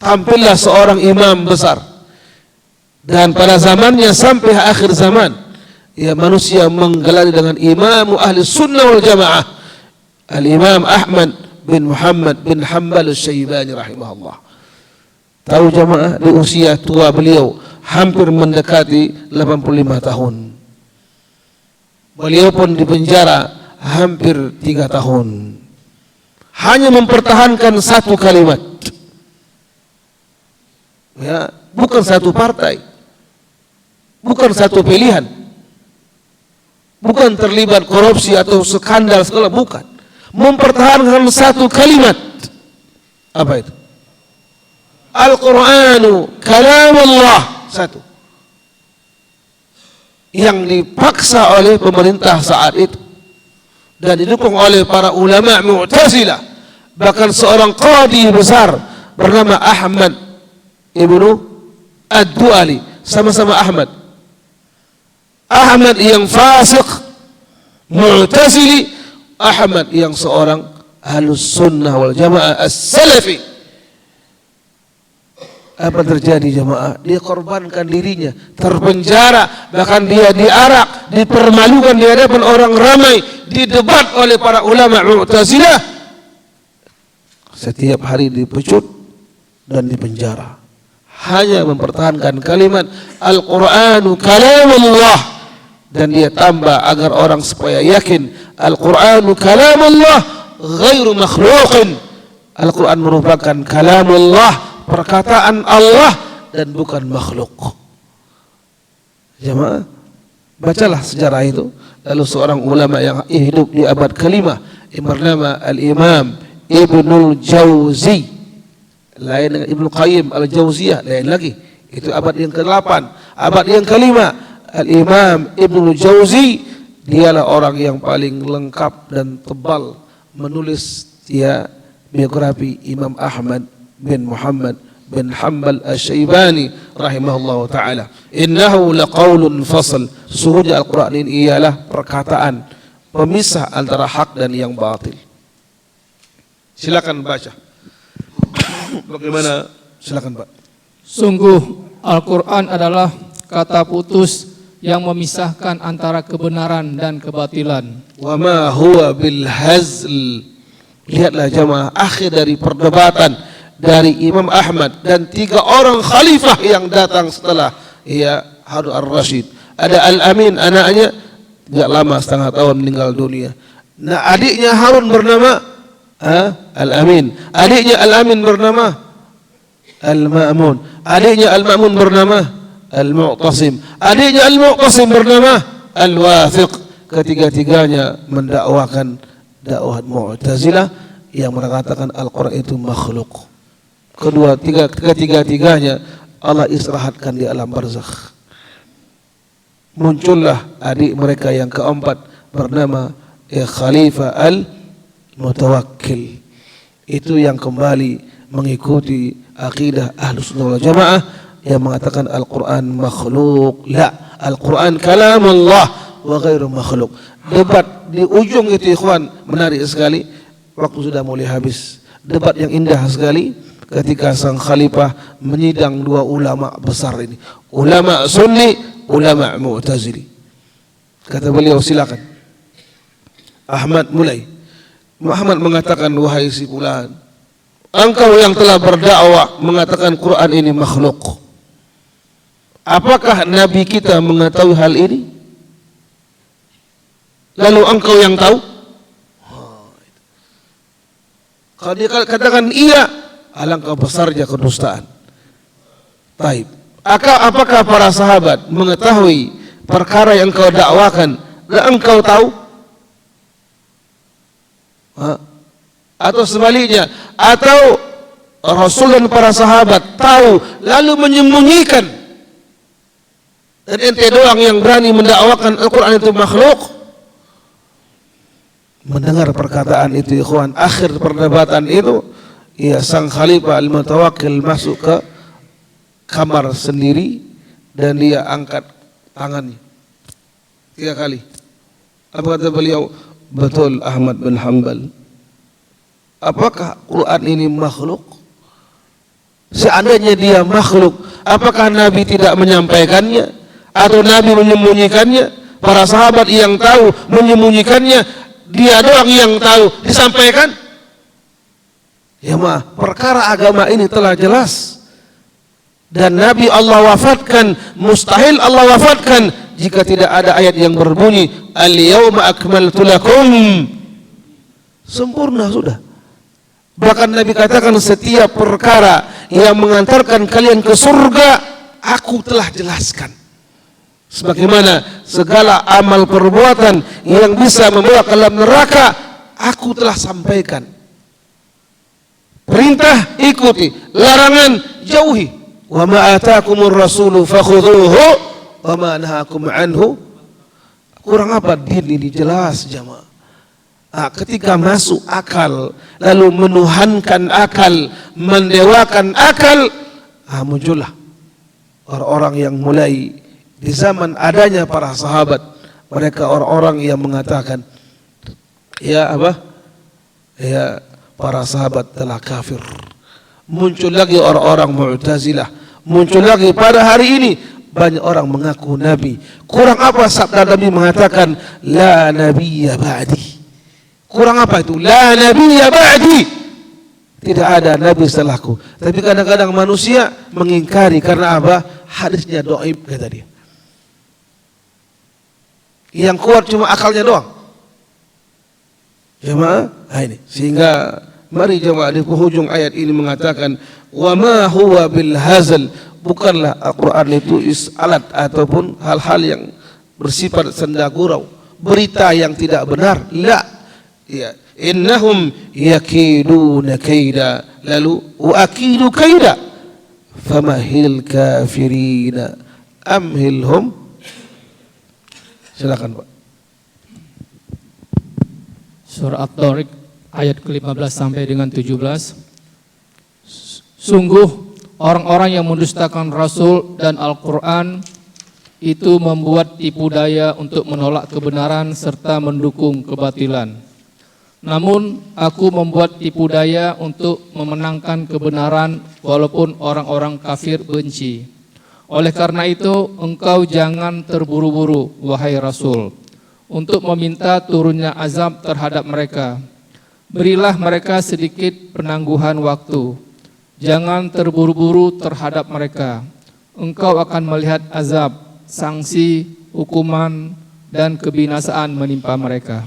tampillah seorang imam besar. Dan pada zamannya sampai akhir zaman, ya manusia menggelari dengan imam ahli sunnah wal jamaah, Al-Imam Ahmad bin Muhammad bin Hanbal Asy-Syaibani rahimahullah. Tahu jamaah, di usia tua beliau hampir mendekati 85 tahun. Beliau pun dipenjara hampir 3 tahun. Hanya mempertahankan satu kalimat. Ya, bukan satu partai. Bukan satu pilihan. Bukan terlibat korupsi atau skandal segala, bukan. Mempertahankan satu kalimat. Apa itu? Al-Qur'anu kalamullah. Satu. Yang dipaksa oleh pemerintah saat itu dan didukung oleh para ulama Mu'tazilah. Bahkan seorang qadi besar bernama Ahmad ibnu Ad-Du'ali, sama-sama Ahmad. Ahmad yang fasik Mu'tazili, Ahmad yang seorang Ahlus Sunnah wal Jamaah As-Salafi. Apa terjadi jamaah? Dia korbankan dirinya, terpenjara, bahkan dia diarak, dipermalukan di hadapan orang ramai, didebat oleh para ulama Mu'tazilah. Setiap hari dipecut dan dipenjara. Hanya mempertahankan kalimat Al-Qur'anu kalamullah, dan dia tambah agar orang supaya yakin Al-Qur'anu kalamullah ghairu makhluqin. Al-Qur'an merupakan kalamullah, perkataan Allah dan bukan makhluk. Jemaah, bacalah sejarah itu. Lalu seorang ulama yang hidup di abad kelima yang bernama Al-Imam Ibnul Jauzi, lain dengan Ibnu Qayyim Al-Jauziyah, lain lagi. Itu abad yang ke-8. Abad yang kelima, Al-Imam Ibnul Jauzi, dialah orang yang paling lengkap dan tebal menulis biografi Imam Ahmad bin Muhammad bin Hanbal Asy-Syaibani rahimahullah ta'ala. Innahu laqaulun fasl. Sesungguhnya Al-Quran ini ialah perkataan pemisah antara hak dan yang batil. Silakan baca. Bagaimana? Silakan Pak. Sungguh Al-Quran adalah kata putus yang memisahkan antara kebenaran dan kebatilan. Wa ma huwa bil hazl. Lihatlah jamaah, akhir dari perdebatan dari Imam Ahmad dan 3 orang khalifah yang datang setelah Harun ar-Rasyid. Ada Al-Amin, anaknya tidak lama, setengah tahun meninggal dunia. Nah, adiknya Harun bernama Al-Amin. Adiknya Al-Amin bernama Al-Ma'mun. Adiknya Al-Ma'mun bernama Al-Mu'tasim. Adiknya Al-Mu'tasim bernama Al-Wathiq. Ketiga-tiganya mendakwakan dakwah Mu'tazilah yang mengatakan Al-Quran itu makhluk. Ketiga-tiganya Allah istirahatkan di alam barzakh. Muncullah adik mereka yang keempat bernama Khalifah Al-Mutawakkil. Itu yang kembali mengikuti akidah Ahlus Sunnah wal Jamaah yang mengatakan Al-Quran makhluk. La, Al-Quran kalamullah wa ghairu makhluk. Debat di ujung itu ikhwan menarik sekali. Waktu sudah mulai habis. Debat yang indah sekali ketika sang khalifah menyidang 2 ulama besar ini, ulama Sunni, ulama Mu'tazili. Kata beliau, silakan Ahmad mulai. Muhammad mengatakan, wahai si fulan, engkau yang telah berdakwah mengatakan Quran ini makhluk, apakah Nabi kita mengetahui hal ini? Lalu engkau yang tahu? Kalau dia katakan iya, alangkah besarnya kedustaan. Taib. Apakah para sahabat mengetahui perkara yang engkau dakwakan dan engkau tahu? Atau sebaliknya, atau Rasul dan para sahabat tahu lalu menyembunyikan, dan ente doang yang berani mendakwakan Al-Quran itu makhluk? Mendengar perkataan itu ikhwan, akhir perdebatan itu, sang Khalifah Al-Mutawakkil masuk ke kamar sendiri dan dia angkat tangannya 3 kali. Apa kata beliau? Betul Ahmad bin Hanbal. Apakah Quran ini makhluk? Seandainya dia makhluk, apakah Nabi tidak menyampaikannya? Atau Nabi menyembunyikannya? Para sahabat yang tahu menyembunyikannya, dia doang yang tahu disampaikan? Ya perkara agama ini telah jelas. Dan Nabi Allah wafatkan, mustahil Allah wafatkan jika tidak ada ayat yang berbunyi al-yawma akmaltu lakum. Sempurna sudah. Bahkan Nabi katakan setiap perkara yang mengantarkan kalian ke surga aku telah jelaskan. Sebagaimana segala amal perbuatan yang bisa membawa ke dalam neraka aku telah sampaikan. Perintah ikuti, larangan jauhi. Wa ma ataakumur rasulu fakhudhuhu wa ma nahakum anhu. Kurang apa din ini jelas jamaah. Ketika masuk akal, lalu menuhankan akal, mendewakan akal, muncullah orang-orang yang mulai di zaman adanya para sahabat, mereka orang-orang yang mengatakan, ya para sahabat telah kafir. Muncul lagi orang-orang Mu'tazilah, muncul lagi pada hari ini banyak orang mengaku nabi. Kurang apa sabda Nabi mengatakan la nabiyya ba'di? Kurang apa itu? La nabiyya ba'di. Tidak ada nabi setelahku. Tapi kadang-kadang manusia mengingkari karena apa? Hadisnya dhaif kata dia. Yang kuat cuma akalnya doang. Jemaah, ini sehingga mari jemaah di penghujung ayat ini mengatakan wa ma huwa bil hazal, bukanlah Al-Qur'an itu alat ataupun hal-hal yang bersifat senda gurau, berita yang tidak benar. La, ya, innahum yakiduna kaida lalu wa akidu kaida famahil kafirina amhilhum. Silakan Pak. Surah At-Tariq ayat ke-15 sampai dengan 17. Sungguh orang-orang yang mendustakan Rasul dan Al-Quran itu membuat tipu daya untuk menolak kebenaran serta mendukung kebatilan. Namun aku membuat tipu daya untuk memenangkan kebenaran walaupun orang-orang kafir benci. Oleh karena itu engkau jangan terburu-buru wahai Rasul untuk meminta turunnya azab terhadap mereka. Berilah mereka sedikit penangguhan waktu. Jangan terburu-buru terhadap mereka. Engkau akan melihat azab, sanksi, hukuman, dan kebinasaan menimpa mereka.